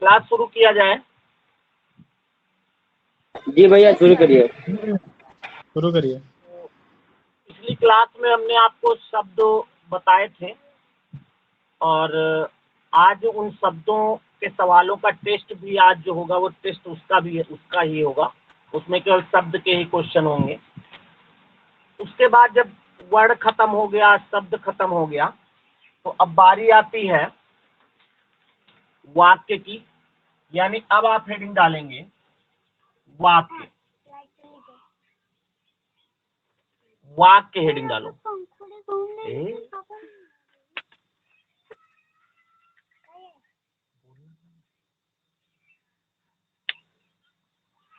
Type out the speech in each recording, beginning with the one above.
Class शुरू किया जाए। जी भैया शुरू करिए। शुरू करिए। पिछली क्लास में हमने आपको शब्द बताए थे और आज उन शब्दों के सवालों का टेस्ट भी आज जो होगा वो टेस्ट उसका ही होगा। उसमें केवल शब्द के ही क्वेश्चन होंगे। उसके बाद जब वर्ड खत्म हो गया, शब्द खत्म हो गया, तो अब बारी आती है वाक्य की। यानी अब आप हेडिंग डालेंगे वाक्य। वाक्य हेडिंग डालो।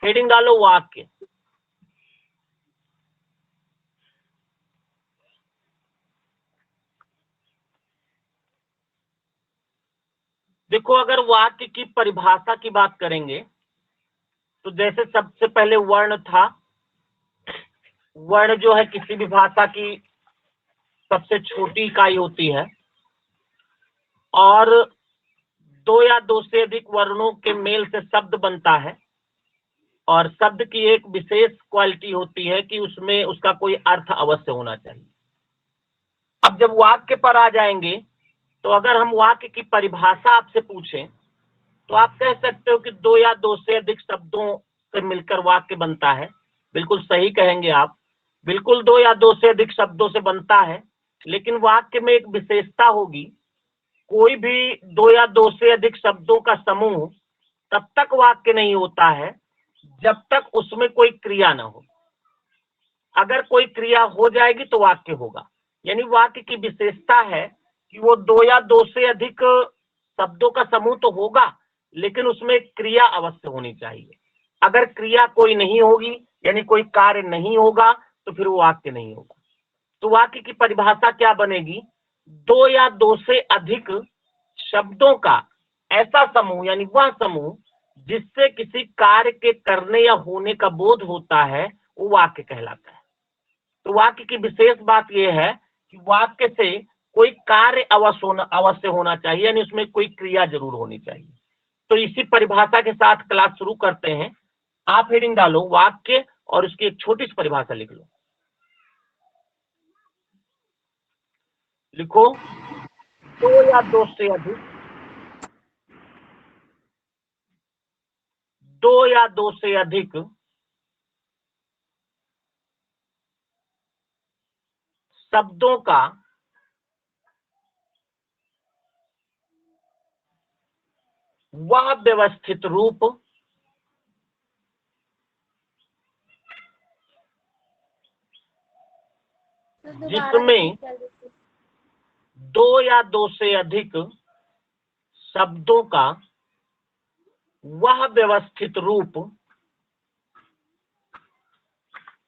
हेडिंग डालो वाक्य। देखो, अगर वाक्य की परिभाषा की बात करेंगे तो जैसे सबसे पहले वर्ण था। वर्ण जो है किसी भी भाषा की सबसे छोटी इकाई होती है और दो या दो से अधिक वर्णों के मेल से शब्द बनता है। और शब्द की एक विशेष क्वालिटी होती है कि उसमें उसका कोई अर्थ अवश्य होना चाहिए। अब जब वाक्य पर आ जाएंगे तो अगर हम वाक्य की परिभाषा आपसे पूछें तो आप कह सकते हो कि दो या दो से अधिक शब्दों से मिलकर वाक्य बनता है। बिल्कुल सही कहेंगे आप। बिल्कुल दो या दो से अधिक शब्दों से बनता है, लेकिन वाक्य में एक विशेषता होगी। कोई भी दो या दो से अधिक शब्दों का समूह तब तक वाक्य नहीं होता है जब तक उसमें कोई क्रिया ना हो। अगर कोई क्रिया हो जाएगी तो वाक्य होगा। यानी वाक्य की विशेषता है कि वो दो या दो से अधिक शब्दों का समूह तो होगा, लेकिन उसमें क्रिया अवश्य होनी चाहिए। अगर क्रिया कोई नहीं होगी, यानी कोई कार्य नहीं होगा, तो फिर वो वाक्य नहीं होगा। तो वाक्य की परिभाषा क्या बनेगी? दो या दो से अधिक शब्दों का ऐसा समूह, यानी वह समूह जिससे किसी कार्य के करने या होने का बोध होता है, वो वाक्य कहलाता है। तो वाक्य की विशेष बात यह है कि वाक्य से कोई कार्य अवश्य होना चाहिए, यानी उसमें कोई क्रिया जरूर होनी चाहिए। तो इसी परिभाषा के साथ क्लास शुरू करते हैं। आप हेडिंग डालो वाक्य और उसकी एक छोटी सी परिभाषा लिख लो। लिखो, दो या दो से अधिक, दो या दो से अधिक शब्दों का वह व्यवस्थित रूप जिसमें दो या दो से अधिक शब्दों का वह व्यवस्थित रूप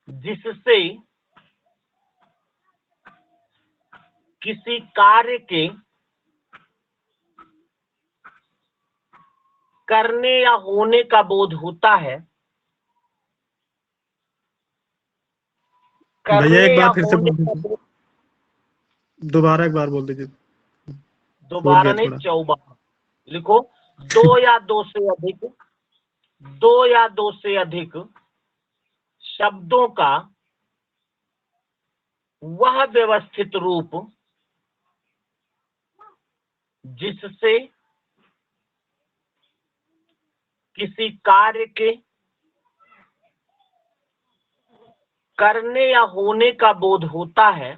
जिससे किसी कार्य के करने या होने का बोध होता है। भैया एक बार फिर से बोल दीजिए, दोबारा एक बार बोल दीजिए। दोबारा नहीं, 54 लिखो। दो या दो से अधिक, दो या दो से अधिक शब्दों का वह व्यवस्थित रूप जिससे किसी कार्य के करने या होने का बोध होता है,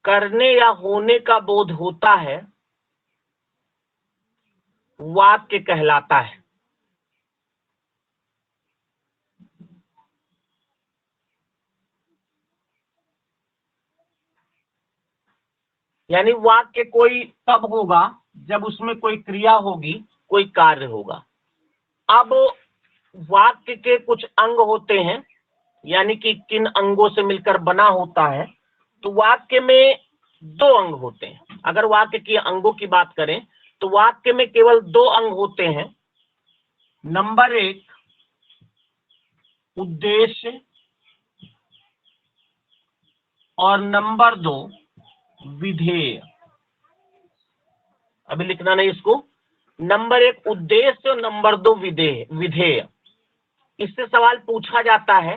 करने या होने का बोध होता है, वाक्य कहलाता है। यानी वाक्य कोई तब होगा जब उसमें कोई क्रिया होगी, कोई कार्य होगा। अब वाक्य के कुछ अंग होते हैं, यानी कि किन अंगों से मिलकर बना होता है। तो वाक्य में दो अंग होते हैं। अगर वाक्य के अंगों की बात करें तो वाक्य में केवल दो अंग होते हैं। नंबर एक, उद्देश्य, और नंबर दो, विधेय। अभी लिखना नहीं इसको, नंबर 1 उद्देश्य और नंबर 2 विधेय। इससे सवाल पूछा जाता है।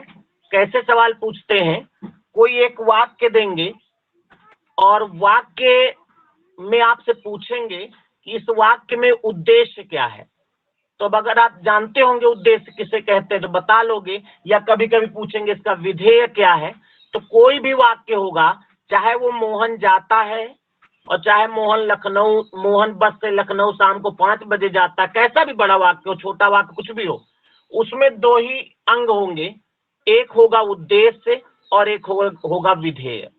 कैसे सवाल पूछते हैं? कोई एक वाक्य देंगे और वाक्य में आपसे पूछेंगे कि इस वाक्य में उद्देश्य क्या है। तो अब अगर आप जानते होंगे उद्देश्य किसे कहते हैं तो बता लोगे, या कभी कभी पूछेंगे इसका विधेय क्या है। तो कोई भी वाक्य होगा, चाहे वो मोहन जाता है और चाहे मोहन बस से लखनऊ शाम को 5 बजे जाता है, कैसा भी बड़ा वाक्य हो, छोटा वाक्य, कुछ भी हो, उसमें 2 ही अंग होंगे, एक होगा उद्देश्य और एक होगा विधेय।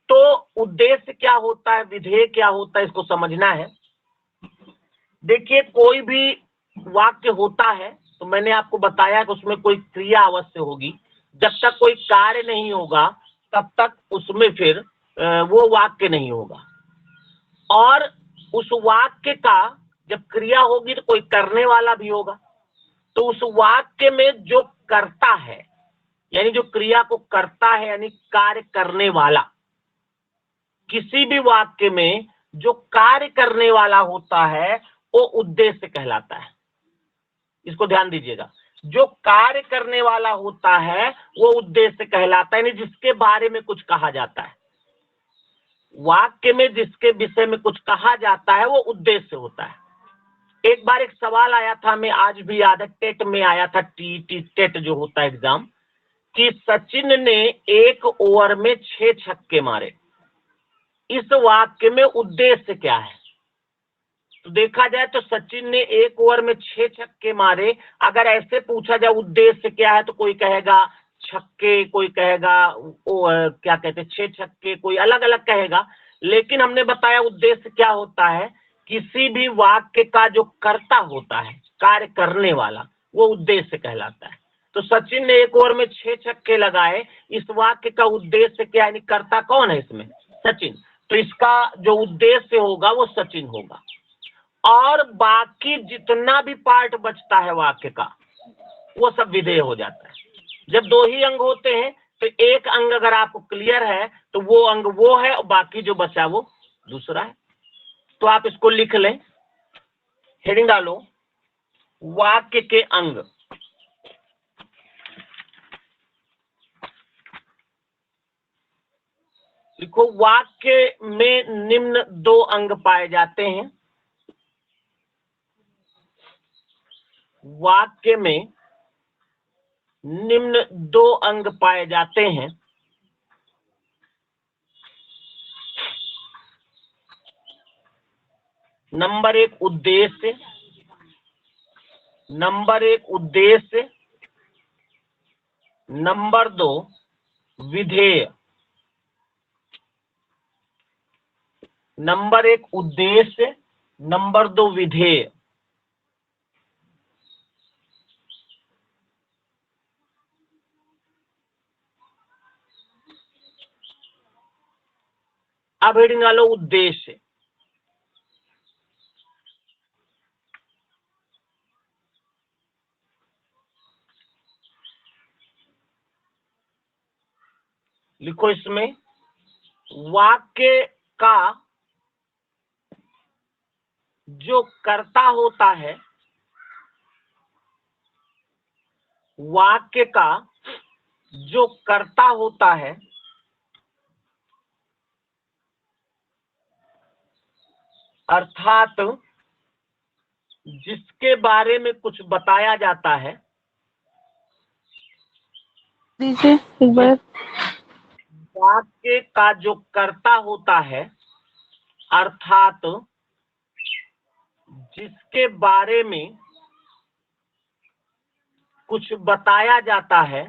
तो उद्देश्य क्या होता है, विधेय क्या होता है, इसको समझना है। देखिए, कोई भी वाक्य होता है तो मैंने आपको बताया कि उसमें कोई क्रिया अवश्य होगी। जब तक कोई कार्य नहीं होगा तब तक उसमें फिर वो वाक्य नहीं होगा। और उस वाक्य का जब क्रिया होगी तो कोई करने वाला भी होगा। तो उस वाक्य में जो करता है, यानी जो क्रिया को करता है, यानी कार्य करने वाला, किसी भी वाक्य में जो कार्य करने वाला होता है वो उद्देश्य कहलाता है। इसको ध्यान दीजिएगा, जो कार्य करने वाला होता है वो उद्देश्य कहलाता है, यानी जिसके बारे में कुछ कहा जाता है। वाक्य में जिसके विषय में कुछ कहा जाता है वो उद्देश्य होता है। एक बार एक सवाल आया था, मैं आज भी याद है, टेट में आया था, टेट जो होता है एग्जाम, कि सचिन ने 1 ओवर में 6 छक्के मारे। इस वाक्य में उद्देश्य क्या है? तो देखा जाए तो सचिन ने 1 ओवर में 6 छक्के मारे। अगर ऐसे पूछा जाए उद्देश्य क्या है तो कोई कहेगा छक्के, कोई कहेगा क्या कहते हैं 6 छक्के, कोई अलग अलग कहेगा। लेकिन हमने बताया उद्देश्य क्या होता है, किसी भी वाक्य का जो कर्ता होता है, कार्य करने वाला, वो उद्देश्य कहलाता है। तो सचिन ने 1 ओवर में 6 छक्के लगाए, इस वाक्य का उद्देश्य क्या, यानी कर्ता कौन है इसमें? सचिन। तो इसका जो उद्देश्य होगा वो सचिन होगा। और बाकी जितना भी पार्ट बचता है वाक्य का वो सब विधेय हो जाता है। जब 2 ही अंग होते हैं तो एक अंग अगर आपको क्लियर है तो वो अंग वो है और बाकी जो बचा वो दूसरा है। तो आप इसको लिख लें, हेडिंग डालो, वाक्य के अंग। लिखो, वाक्य में निम्न 2 अंग पाए जाते हैं। वाक्य में निम्न 2 अंग पाए जाते हैं। नंबर 1 उद्देश्य, नंबर 1 उद्देश्य, नंबर 2 विधेय। नंबर 1 उद्देश्य, नंबर 2 विधेय। अब हेडिंग डालो उद्देश्य। लिखो इसमें, वाक्य का जो कर्ता होता है, वाक्य का जो कर्ता होता है, अर्थात जिसके बारे में कुछ बताया जाता है, एक बार वाक्य का जो कर्ता होता है, अर्थात जिसके बारे में कुछ बताया जाता है,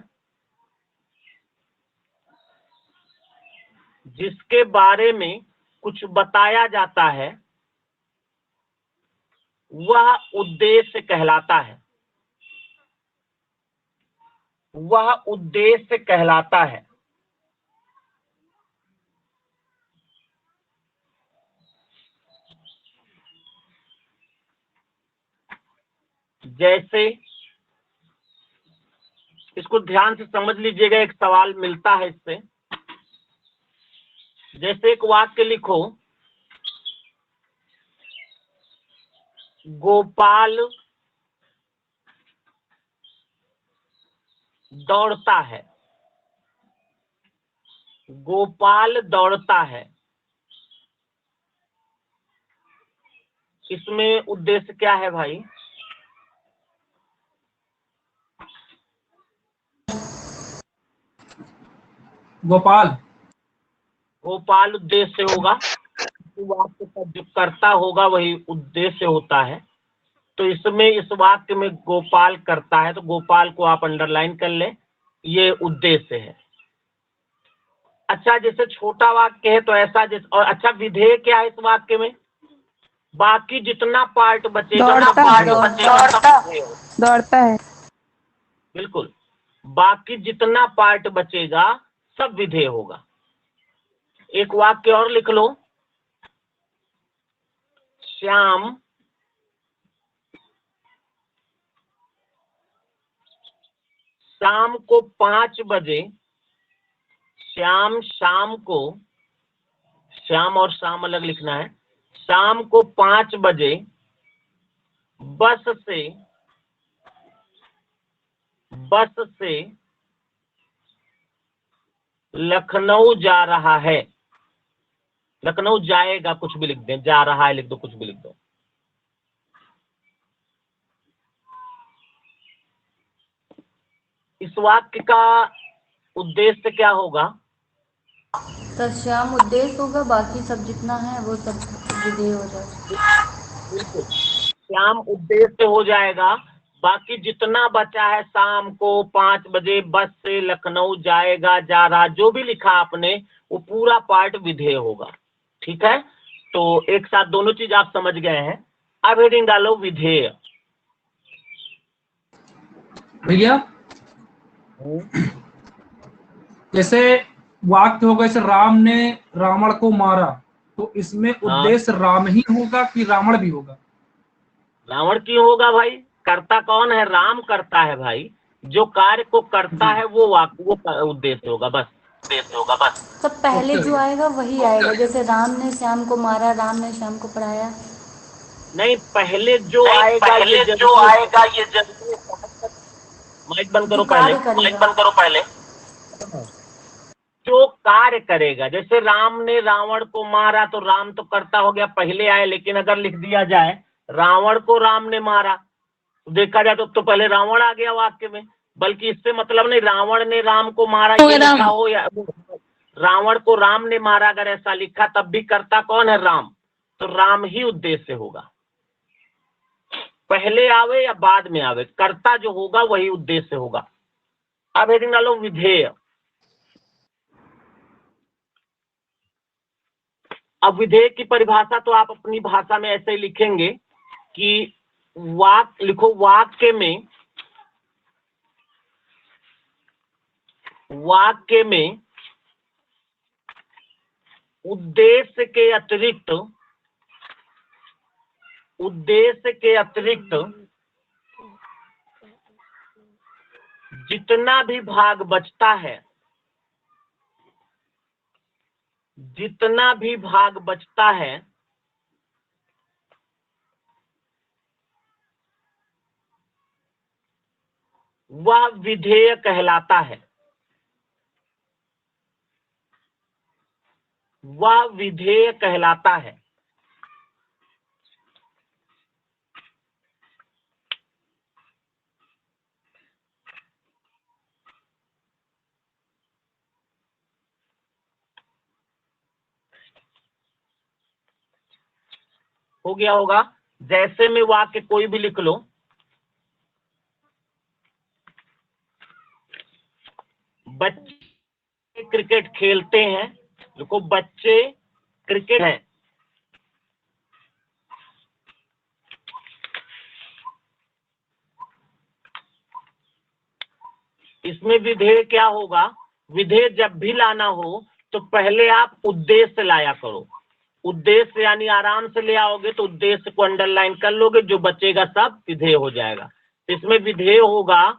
जिसके बारे में कुछ बताया जाता है, वह उद्देश्य कहलाता है। वह उद्देश्य कहलाता है। जैसे, इसको ध्यान से समझ लीजिएगा, एक सवाल मिलता है इससे। जैसे एक वाक्य लिखो, गोपाल दौड़ता है। गोपाल दौड़ता है, इसमें उद्देश्य क्या है भाई? गोपाल गोपाल उद्देश्य होगा, वाक्य का जो कर्ता होगा वही उद्देश्य होता है। तो इसमें इस वाक्य में गोपाल करता है, तो गोपाल को आप अंडरलाइन कर लें, ये उद्देश्य है। अच्छा, जैसे छोटा वाक्य है तो ऐसा और अच्छा, विधेय क्या है इस वाक्य में? बाकी जितना पार्ट बचेगा दौड़ता है, दौड़ता है। बिल्कुल, बाकी जितना पार्ट बचेगा सब विधेय होगा। एक वाक्य और लिख लो, श्याम शाम को 5 बजे, श्याम शाम को, श्याम और शाम अलग लिखना है, शाम को 5 बजे बस से लखनऊ जा रहा है। लखनऊ जाएगा कुछ भी लिख दें, जा रहा है लिख दो, कुछ भी लिख दो। इस वाक्य का उद्देश्य क्या होगा? तो श्याम उद्देश्य होगा, बाकी सब जितना है वो सब विधेय हो जाएगा। बिल्कुल, श्याम उद्देश्य हो जाएगा, बाकी जितना बचा है शाम को 5 बजे बस से लखनऊ जाएगा, जा रहा, जो भी लिखा आपने वो पूरा पार्ट विधेय होगा। ठीक है, तो एक साथ दोनों चीज आप समझ गए हैं। अब हेडिंग डालो विधेय। भैया जैसे वाक्य होगा, जैसे राम ने रावण को मारा, तो इसमें उद्देश्य राम ही होगा कि रावण भी होगा? रावण क्यों होगा भाई? करता कौन है? राम करता है भाई। जो कार्य को करता है वो वाक्य, वो उद्देश्य होगा, बस उद्देश्य होगा बस। सब पहले जो आएगा वही आएगा, जैसे राम ने श्याम को मारा, राम ने श्याम को पढ़ाया। नहीं, पहले जो आएगा ये जरूरी। माइक बंद करो पहले, माइक बंद करो पहले। जो कार्य करेगा, जैसे राम ने रावण को मारा तो राम तो करता हो गया, पहले आए। लेकिन अगर लिख दिया जाए रावण को राम ने मारा, तो देखा जाए तो पहले रावण आ गया वाक्य में। बल्कि इससे मतलब नहीं रावण ने राम को मारा ये लिखा हो, या रावण को राम ने मारा अगर ऐसा लिखा, तब भी करता कौन है? राम। तो राम ही उद्देश्य होगा, पहले आवे या बाद में आवे, कर्ता जो होगा वही उद्देश्य होगा। अब हेडिंग डालो विधेय। अब विधेय की परिभाषा तो आप अपनी भाषा में ऐसे ही लिखेंगे कि वाक्य लिखो, वाक्य में उद्देश्य के अतिरिक्त जितना भी भाग बचता है वह विधेय कहलाता है। वह विधेय कहलाता है। हो गया होगा? जैसे में वाक्य कोई भी लिख लो, बच्चे क्रिकेट खेलते हैं, देखो बच्चे क्रिकेट हैं, इसमें विधेय क्या होगा? विधेय जब भी लाना हो तो पहले आप उद्देश्य लाया करो। उद्देश्य यानी आराम से ले आओगे तो उद्देश्य को अंडरलाइन कर लोगे, जो बचेगा सब विधेय हो जाएगा। इसमें विधेय होगा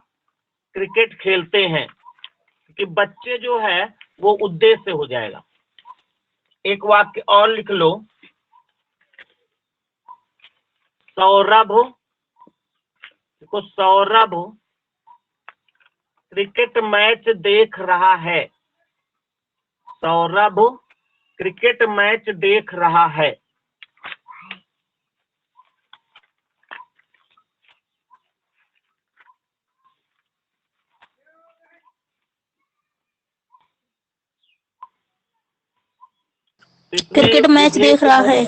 क्रिकेट खेलते हैं, कि बच्चे जो है वो उद्देश्य हो जाएगा। एक वाक्य और लिख लो, सौरभ, देखो सौरभ क्रिकेट मैच देख रहा है। सौरभ क्रिकेट मैच देख रहा है। क्रिकेट मैच देख रहा है।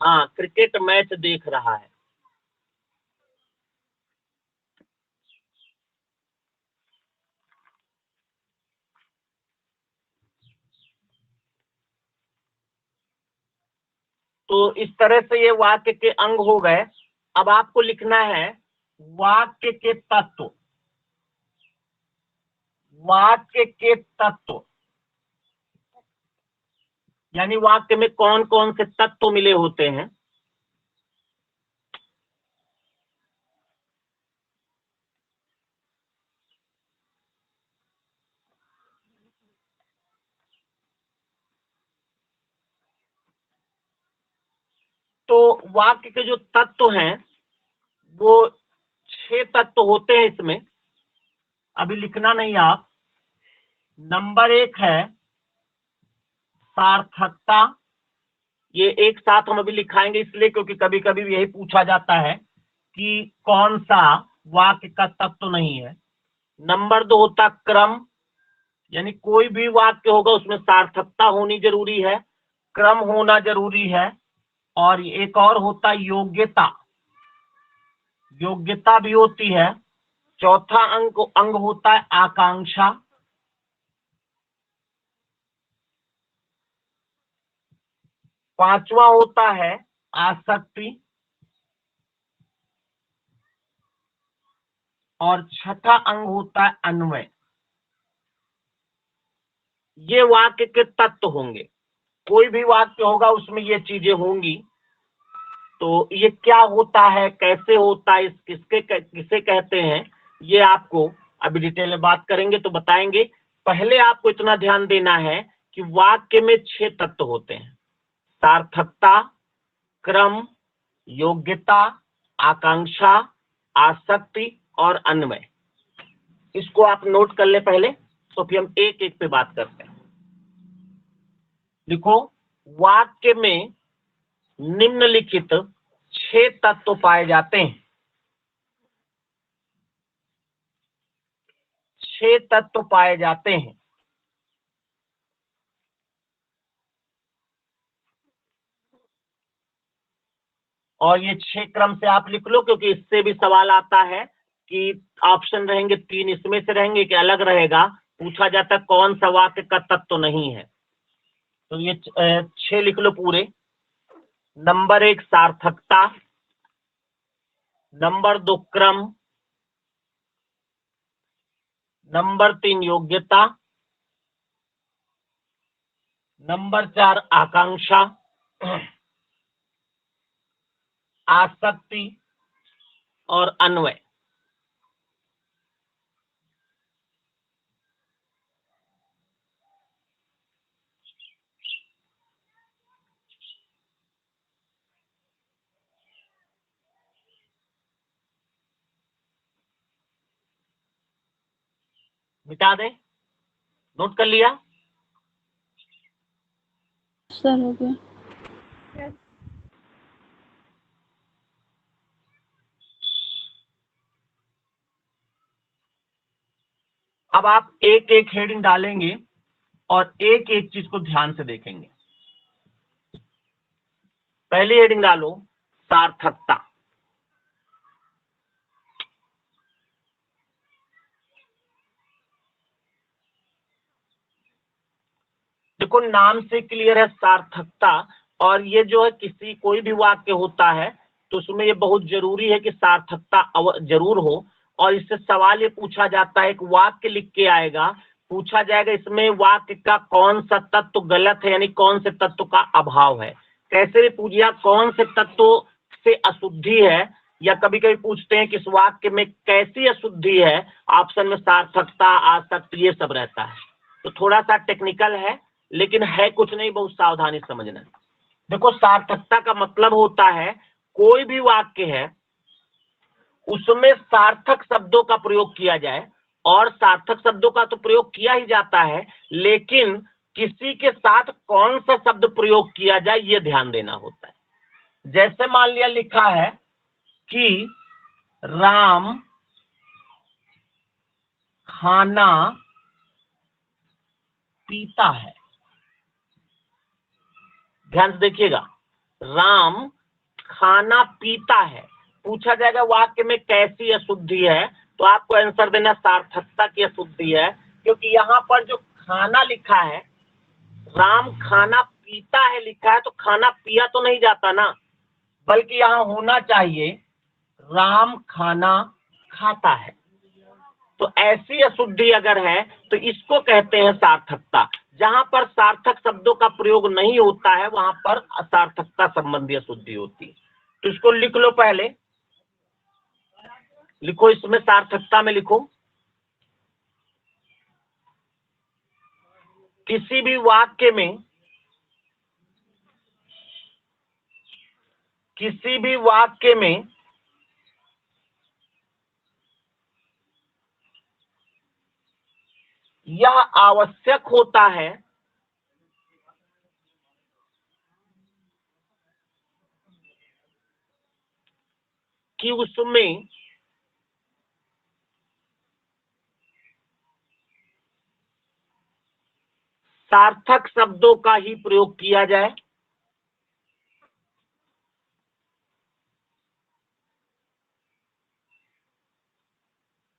हाँ, क्रिकेट मैच देख रहा है। तो इस तरह से ये वाक्य के अंग हो गए। अब आपको लिखना है वाक्य के तत्व। वाक्य के तत्व यानी वाक्य में कौन कौन से तत्व मिले होते हैं। तो वाक्य के जो तत्व हैं वो 6 तत्व होते हैं इसमें। अभी लिखना नहीं आप। नंबर 1 है सार्थकता। ये एक साथ हम अभी लिखाएंगे इसलिए क्योंकि कभी कभी यही पूछा जाता है कि कौन सा वाक्य का तत्व नहीं है। नंबर 2 होता क्रम, यानी कोई भी वाक्य होगा उसमें सार्थकता होनी जरूरी है, क्रम होना जरूरी है। और एक और होता योग्यता, योग्यता भी होती है। चौथा अंग होता है आकांक्षा। पांचवा होता है आसक्ति। और छठा अंग होता है अन्वय। ये वाक्य के तत्व होंगे। कोई भी वाक्य होगा उसमें ये चीजें होंगी। तो ये क्या होता है, कैसे होता है, किसे कहते हैं, ये आपको अभी डिटेल में बात करेंगे तो बताएंगे। पहले आपको इतना ध्यान देना है कि वाक्य में 6 तत्व होते हैं। सार्थकता, क्रम, योग्यता, आकांक्षा, आसक्ति और अन्वय। इसको आप नोट कर ले पहले, तो फिर हम एक एक पे बात करते हैं। लिखो, वाक्य में निम्नलिखित 6 तत्व पाए जाते हैं। 6 तत्व पाए जाते हैं। और ये 6 क्रम से आप लिख लो क्योंकि इससे भी सवाल आता है कि ऑप्शन रहेंगे 3, इसमें से रहेंगे कि अलग रहेगा। पूछा जाता है कौन सा वाक्य का तत्व नहीं है। तो ये 6 लिख लो पूरे। नंबर 1 सार्थकता, नंबर 2 क्रम, नंबर 3 योग्यता, नंबर 4 आकांक्षा, आसक्ति और अन्वय। मिटा दे, नोट कर लिया। सर हो गया। अब आप एक एक हेडिंग डालेंगे और एक एक चीज को ध्यान से देखेंगे। पहली हेडिंग डालो सार्थकता। देखो नाम से क्लियर है सार्थकता। और ये जो है कोई भी वाक्य होता है तो उसमें ये बहुत जरूरी है कि सार्थकता जरूर हो। और इससे सवाल ये पूछा जाता है, एक वाक्य लिख के आएगा, पूछा जाएगा इसमें वाक्य का कौन सा तत्व गलत है, यानी कौन से तत्व का अभाव है। कैसे भी पूछिए कौन से तत्व से अशुद्धि है, या कभी कभी पूछते हैं कि इस वाक्य में कैसी अशुद्धि है, ऑप्शन में सार्थकता, आसक्ति, ये सब रहता है। तो थोड़ा सा टेक्निकल है लेकिन है कुछ नहीं, बहुत सावधानी समझना। देखो सार्थकता का मतलब होता है कोई भी वाक्य है उसमें सार्थक शब्दों का प्रयोग किया जाए, और सार्थक शब्दों का तो प्रयोग किया ही जाता है, लेकिन किसी के साथ कौन सा शब्द प्रयोग किया जाए ये ध्यान देना होता है। जैसे मान लिया लिखा है कि राम खाना पीता है। ध्यान से देखिएगा, राम खाना पीता है। पूछा जाएगा वाक्य में कैसी अशुद्धि है, तो आपको आंसर देना सार्थकता की अशुद्धि है, क्योंकि यहाँ पर जो खाना लिखा है, राम खाना पीता है लिखा है, तो खाना पिया तो नहीं जाता ना, बल्कि यहाँ होना चाहिए राम खाना खाता है। तो ऐसी अशुद्धि अगर है तो इसको कहते हैं सार्थकता। जहां पर सार्थक शब्दों का प्रयोग नहीं होता है वहां पर असार्थकता संबंधी अशुद्धि होती है। तो इसको लिख लो, पहले लिखो, इसमें सार्थकता में लिखो, किसी भी वाक्य में, किसी भी वाक्य में यह आवश्यक होता है कि उसमें सार्थक शब्दों का ही प्रयोग किया जाए।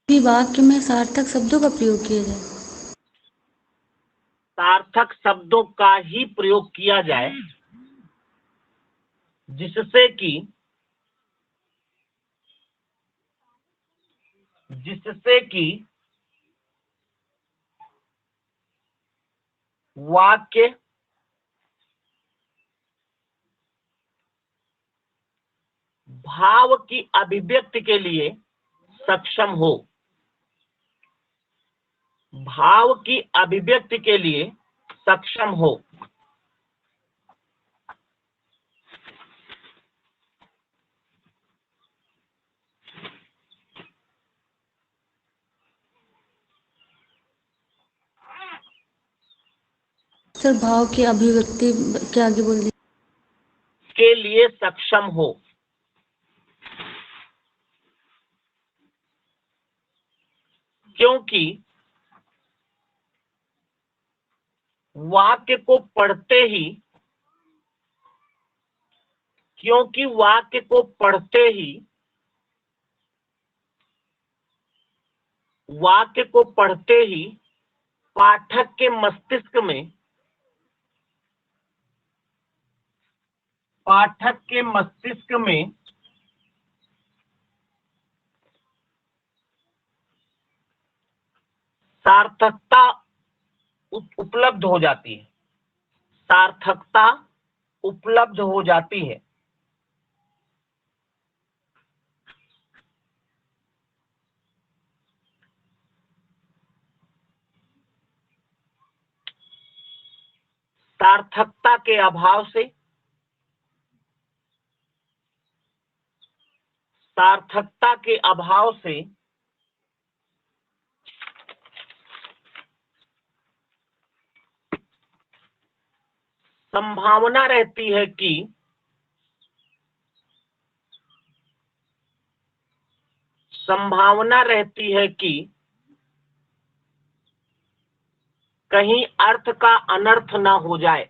किसी वाक्य में सार्थक शब्दों का प्रयोग किया जाए। सार्थक शब्दों का ही प्रयोग किया जाए, जिससे कि वाक्य भाव की अभिव्यक्ति के लिए सक्षम हो, भाव की अभिव्यक्ति के लिए सक्षम हो। सर भाव की अभिव्यक्ति के आगे बोल दीजिए। के लिए सक्षम हो। क्योंकि वाक्य को पढ़ते ही, क्योंकि वाक्य को पढ़ते ही, वाक्य को पढ़ते ही पाठक के मस्तिष्क में, पाठक के मस्तिष्क में सार्थकता उपलब्ध हो जाती है, सार्थकता उपलब्ध हो जाती है। सार्थकता के अभाव से, सार्थकता के अभाव से संभावना रहती है कि कहीं अर्थ का अनर्थ ना हो जाए,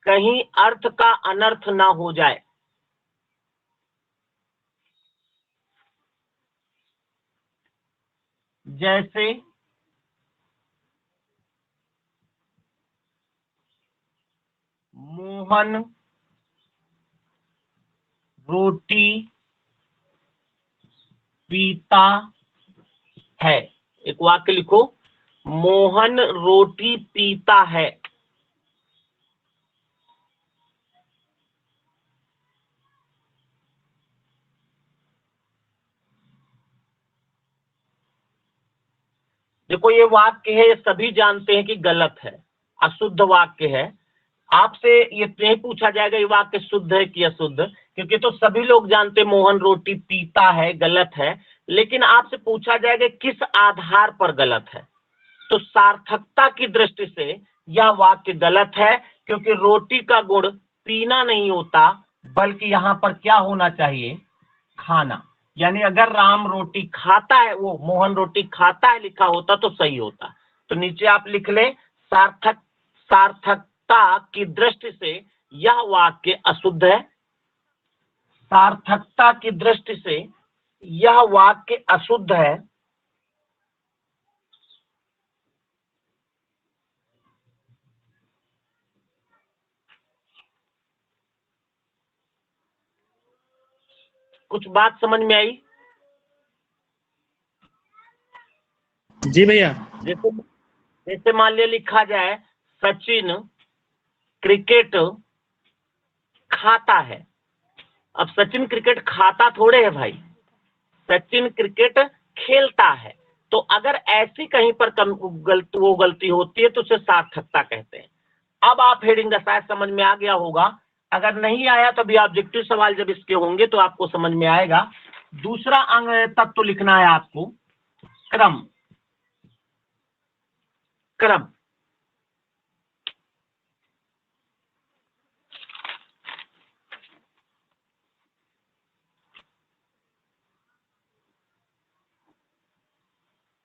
कहीं अर्थ का अनर्थ ना हो जाए। जैसे मोहन रोटी पीता है। एक वाक्य लिखो, मोहन रोटी पीता है। देखो ये वाक्य है, ये सभी जानते हैं कि गलत है, अशुद्ध वाक्य है, आपसे ये नहीं पूछा जाएगा ये वाक्य शुद्ध है कि अशुद्ध, क्योंकि तो सभी लोग जानते मोहन रोटी पीता है, गलत है। लेकिन आपसे पूछा जाएगा किस आधार पर गलत है। तो सार्थकता की दृष्टि से यह वाक्य गलत है, क्योंकि रोटी का गुण पीना नहीं होता, बल्कि यहाँ पर क्या होना चाहिए, खाना। यानी अगर राम रोटी खाता है, वो मोहन रोटी खाता है लिखा होता तो सही होता। तो नीचे आप लिख लें, सार्थकता की दृष्टि से यह वाक्य अशुद्ध है। सार्थकता की दृष्टि से यह वाक्य अशुद्ध है। कुछ बात समझ में आई? जी भैया। जैसे जैसे मान लिया लिखा जाए सचिन क्रिकेट खाता है। अब सचिन क्रिकेट खाता थोड़े है भाई, सचिन क्रिकेट खेलता है। तो अगर ऐसी कहीं पर वो गलती होती है तो उसे सार्थकता कहते हैं। अब आप हेडिंग का शायद समझ में आ गया होगा। अगर नहीं आया तो भी ऑब्जेक्टिव सवाल जब इसके होंगे तो आपको समझ में आएगा। दूसरा अंग तत्व लिखना है आपको, क्रम। क्रम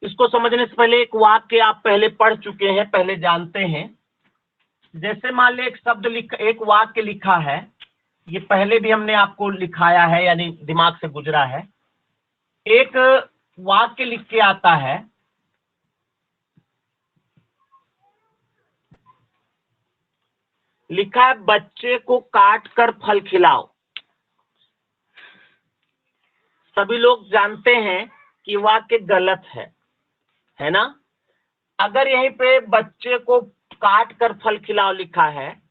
इसको समझने से पहले एक वाक्य आप पहले पढ़ चुके हैं, पहले जानते हैं। जैसे मान लीजिए एक शब्द एक वाक्य लिखा है, ये पहले भी हमने आपको लिखाया है, यानी दिमाग से गुजरा है। एक वाक्य लिख के आता है, लिखा है बच्चे को काट कर फल खिलाओ। सभी लोग जानते हैं कि वाक्य गलत है ना। अगर यहीं पे बच्चे को काट कर फल खिलाओ लिखा है,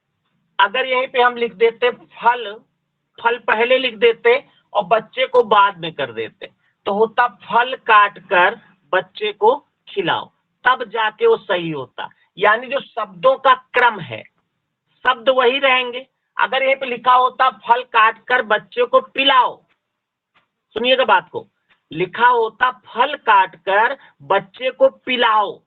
अगर यहीं पे हम लिख देते फल पहले लिख देते और बच्चे को बाद में कर देते, तो होता फल काट कर बच्चे को खिलाओ, तब जाके वो सही होता। यानी जो शब्दों का क्रम है, शब्द वही रहेंगे। अगर यहीं पे लिखा होता फल काट कर बच्चे को पिलाओ, सुनिएगा बात को, लिखा होता फल काट कर बच्चे को पिलाओ,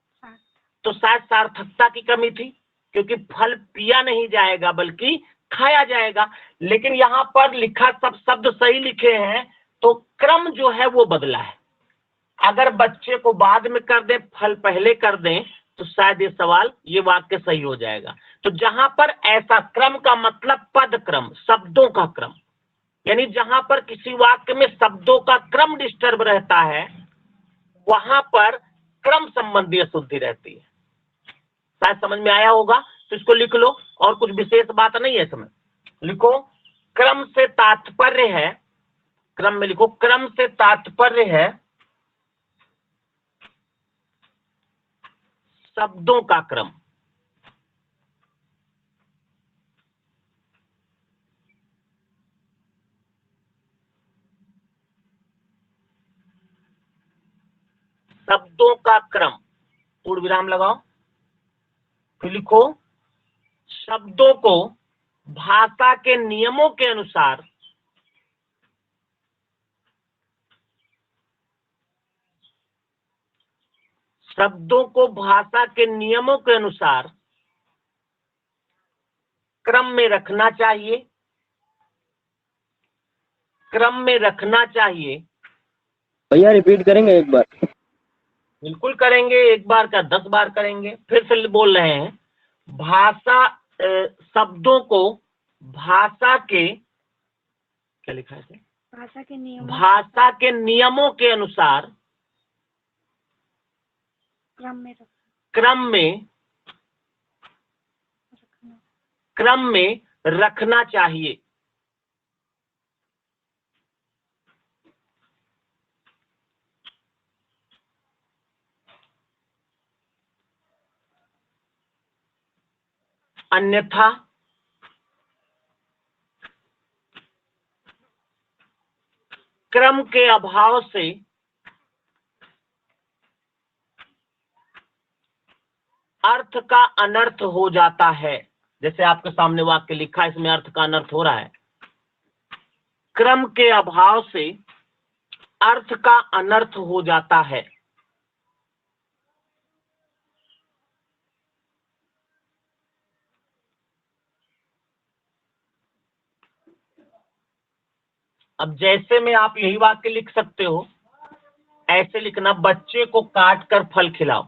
तो शायद सार्थकता की कमी थी, क्योंकि फल पिया नहीं जाएगा बल्कि खाया जाएगा। लेकिन यहाँ पर लिखा सब शब्द सही लिखे हैं, तो क्रम जो है वो बदला है। अगर बच्चे को बाद में कर दें, फल पहले कर दें, तो शायद ये सवाल, ये वाक्य सही हो जाएगा। तो जहां पर ऐसा क्रम का मतलब पद क्रम, शब्दों का क्रम, यानी जहां पर किसी वाक्य में शब्दों का क्रम डिस्टर्ब रहता है, वहां पर क्रम संबंधी अशुद्धि रहती है। शायद समझ में आया होगा। तो इसको लिख लो, और कुछ विशेष बात नहीं है समझ। लिखो क्रम से तात्पर्य है, क्रम में लिखो क्रम से तात्पर्य है शब्दों का क्रम। शब्दों का क्रम, पूर्ण विराम लगाओ, फिर लिखो शब्दों को भाषा के नियमों के अनुसार शब्दों को भाषा के नियमों के अनुसार क्रम में रखना चाहिए, क्रम में रखना चाहिए। भैया रिपीट करेंगे एक बार? बिल्कुल करेंगे, एक बार का 10 बार करेंगे। फिर से बोल रहे हैं, भाषा शब्दों को भाषा के, क्या लिखा है, भाषा के नियमों के अनुसार क्रम में रखना चाहिए। अन्यथा क्रम के अभाव से अर्थ का अनर्थ हो जाता है। जैसे आपके सामने वाक्य लिखा है, इसमें अर्थ का अनर्थ हो रहा है। क्रम के अभाव से अर्थ का अनर्थ हो जाता है। अब जैसे में आप यही वाक्य लिख सकते हो, ऐसे लिखना, बच्चे को काट कर फल खिलाओ।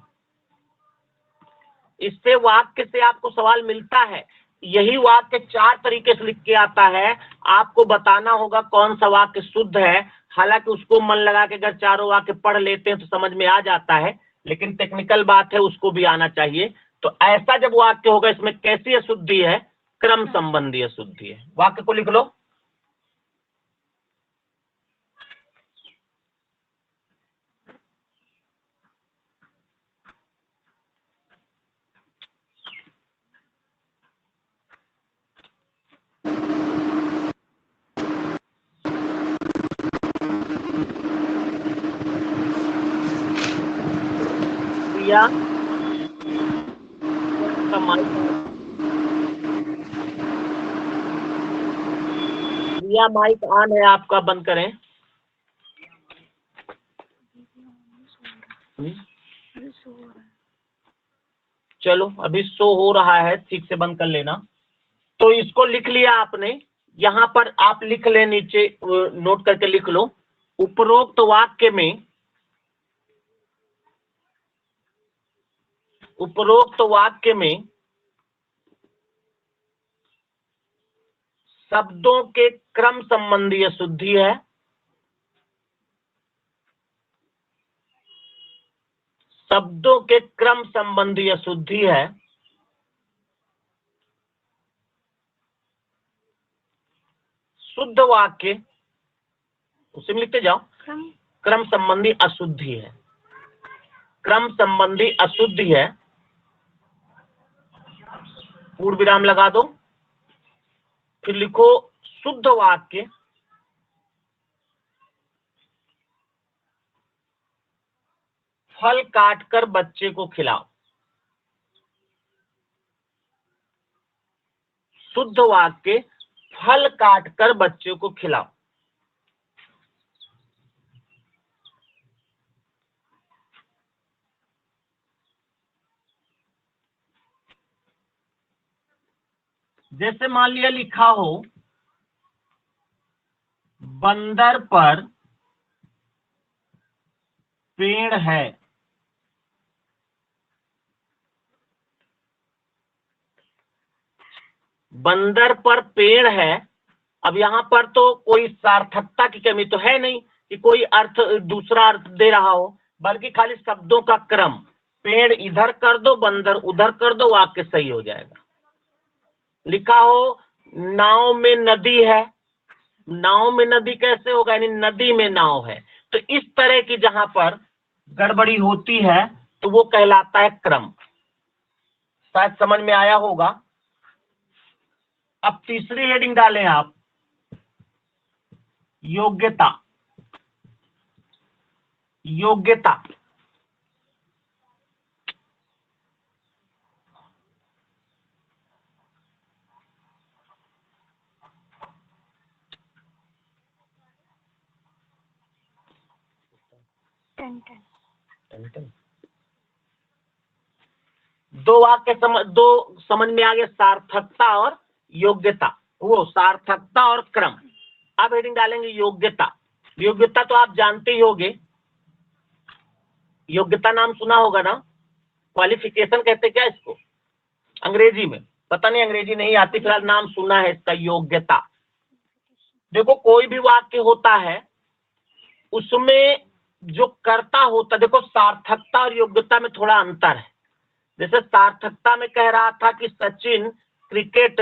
इससे वाक्य से आपको सवाल मिलता है। यही वाक्य 4 तरीके से लिख के आता है, आपको बताना होगा कौन सा वाक्य शुद्ध है। हालांकि उसको मन लगा के अगर चारों वाक्य पढ़ लेते हैं तो समझ में आ जाता है, लेकिन टेक्निकल बात है, उसको भी आना चाहिए। तो ऐसा जब वाक्य होगा, इसमें कैसी अशुद्धि है? क्रम संबंधी अशुद्धि है। वाक्य को लिख लो। प्रिया माइक ऑन है आपका, बंद करें। चलो अभी शो हो रहा है, ठीक से बंद कर लेना। तो इसको लिख लिया आपने, यहां पर आप लिख ले, नीचे नोट करके लिख लो। उपरोक्त वाक्य में शब्दों के क्रम संबंधी अशुद्धि है। शब्दों के क्रम संबंधी अशुद्धि है। शुद्ध वाक्य, उसी में लिखते जाओ, क्रम संबंधी अशुद्धि है। क्रम संबंधी अशुद्धि है। पूर्ण विराम लगा दो, फिर लिखो शुद्ध वाक्य फल काटकर बच्चे को खिलाओ। शुद्ध वाक्य फल काटकर बच्चे को खिलाओ। जैसे मान लिया लिखा हो, बंदर पर पेड़ है। बंदर पर पेड़ है। अब यहां पर तो कोई सार्थकता की कमी तो है नहीं कि कोई अर्थ दूसरा अर्थ दे रहा हो, बल्कि खाली शब्दों का क्रम। पेड़ इधर कर दो, बंदर उधर कर दो, वाक्य सही हो जाएगा। लिखा हो नाव में नदी है। नाव में नदी कैसे होगा? यानी नदी में नाव है। तो इस तरह की जहां पर गड़बड़ी होती है तो वो कहलाता है क्रम। शायद समझ में आया होगा। अब तीसरी हेडिंग डालें आप, योग्यता। योग्यता दो समझ में आ गया, सार्थकता और योग्यता। वो सार्थकता और क्रम। अब हेडिंग डालेंगे योग्यता। योग्यता तो आप जानते ही होंगे, योग्यता नाम सुना होगा ना। क्वालिफिकेशन कहते क्या इसको अंग्रेजी में? पता नहीं, अंग्रेजी नहीं आती, फिलहाल नाम सुना है इसका, योग्यता। देखो कोई भी वाक्य होता है उसमें जो कर्ता होता, देखो सार्थकता और योग्यता में थोड़ा अंतर है। जैसे सार्थकता में कह रहा था कि सचिन क्रिकेट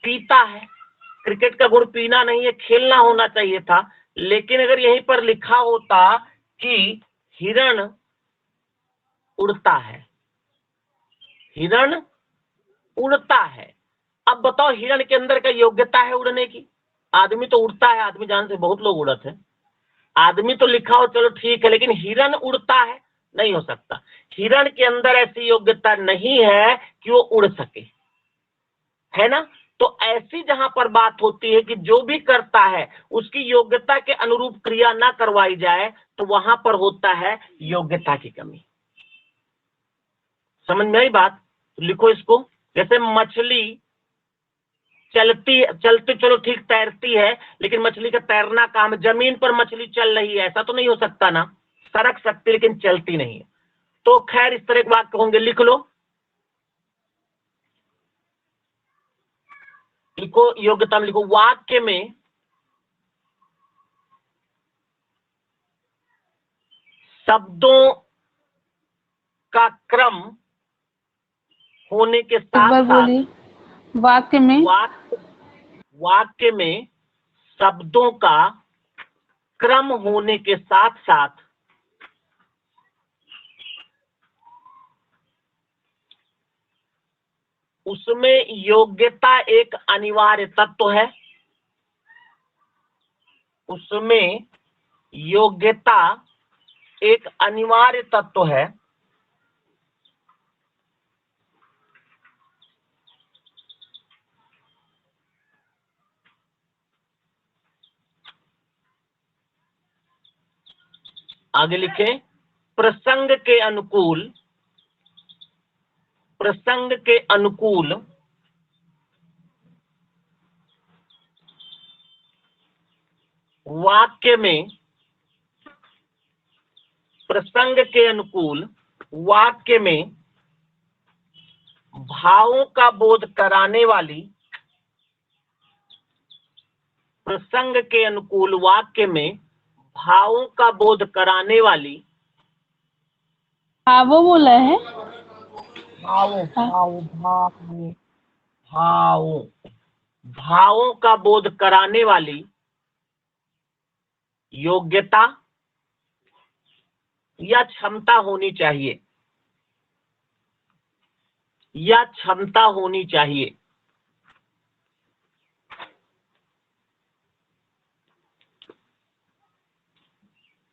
पीता है। क्रिकेट का गुण पीना नहीं है, खेलना होना चाहिए था। लेकिन अगर यहीं पर लिखा होता कि हिरण उड़ता है, हिरण उड़ता है। अब बताओ हिरण के अंदर का योग्यता है उड़ने की? आदमी तो उड़ता है, आदमी जान से बहुत लोग उड़ते हैं। आदमी तो लिखा हो चलो ठीक है, लेकिन हिरण उड़ता है नहीं हो सकता। हिरण के अंदर ऐसी योग्यता नहीं है कि वो उड़ सके। है ना। तो ऐसी जहां पर बात होती है कि जो भी करता है उसकी योग्यता के अनुरूप क्रिया ना करवाई जाए, तो वहां पर होता है योग्यता की कमी। समझ में आई बात? तो लिखो इसको। जैसे मछली चलती चलो ठीक तैरती है, लेकिन मछली का तैरना काम, जमीन पर मछली चल रही है ऐसा तो नहीं हो सकता ना, सरक सकती लेकिन चलती नहीं है। तो खैर इस तरह के वाक्य होंगे, लिख लो। लिखो योग्यता में, लिखो वाक्य में शब्दों का क्रम होने के एक बार साथ साथ, बोलिए। वाक्य में वाक्य में शब्दों का क्रम होने के साथ साथ उसमें योग्यता एक अनिवार्य तत्व है। उसमें योग्यता एक अनिवार्य तत्व है। आगे लिखे, प्रसंग के अनुकूल वाक्य में, प्रसंग के अनुकूल वाक्य में भावों का बोध कराने वाली, प्रसंग के अनुकूल वाक्य में भावों का बोध कराने वाली, वो बोला है। भावों का बोध कराने वाली योग्यता या क्षमता होनी चाहिए, या क्षमता होनी चाहिए।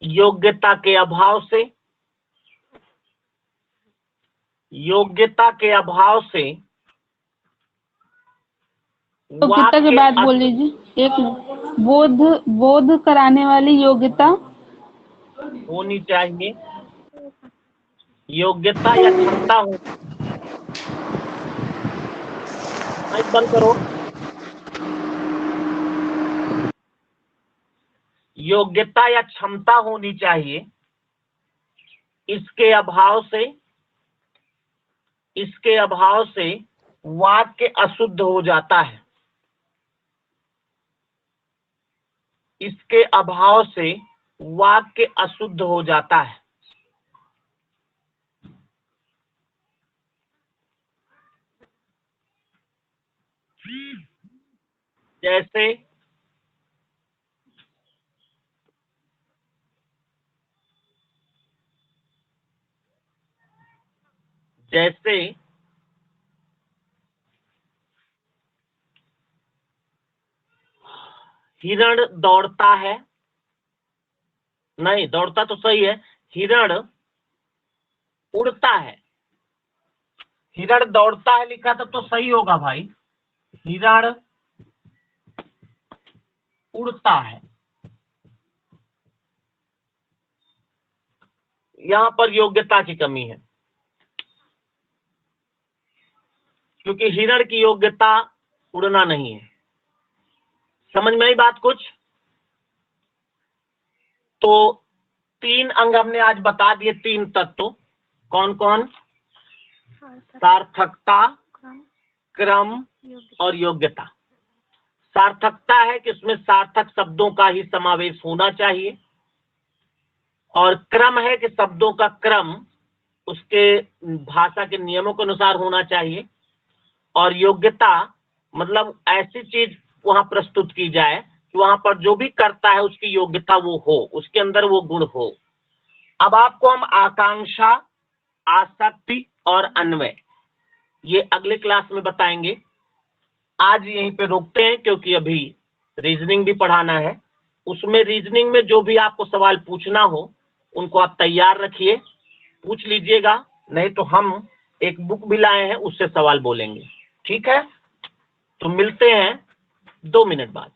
योग्यता के अभाव से, योग्यता के अभाव से योग्यता के बाद बोल लीजिए। एक बोध कराने वाली योग्यता होनी चाहिए, योग्यता या क्षमता हो। माइक बंद करो। योग्यता या क्षमता होनी चाहिए। इसके अभाव से वाक्य अशुद्ध हो जाता है। इसके अभाव से वाक्य अशुद्ध हो जाता है। जैसे हिरण दौड़ता है, नहीं दौड़ता तो सही है, हिरण उड़ता है। हिरण दौड़ता है लिखा था तो सही होगा भाई, हिरण उड़ता है। यहां पर योग्यता की कमी है, क्योंकि हिरण की योग्यता उड़ना नहीं है। समझ में आई बात कुछ? तो 3 अंग हमने आज बता दिए, 3 तत्व। कौन कौन? सार्थकता, क्रम और योग्यता। सार्थकता है कि उसमें सार्थक शब्दों का ही समावेश होना चाहिए, और क्रम है कि शब्दों का क्रम उसके भाषा के नियमों के अनुसार होना चाहिए, और योग्यता मतलब ऐसी चीज वहां प्रस्तुत की जाए कि वहां पर जो भी करता है उसकी योग्यता वो हो, उसके अंदर वो गुण हो। अब आपको हम आकांक्षा, आसक्ति और अन्वय ये अगले क्लास में बताएंगे। आज यहीं पे रोकते हैं, क्योंकि अभी रीजनिंग भी पढ़ाना है। उसमें रीजनिंग में जो भी आपको सवाल पूछना हो उनको आप तैयार रखिए, पूछ लीजिएगा, नहीं तो हम एक बुक भी लाए हैं उससे सवाल बोलेंगे। ठीक है? तो मिलते हैं 2 मिनट बाद।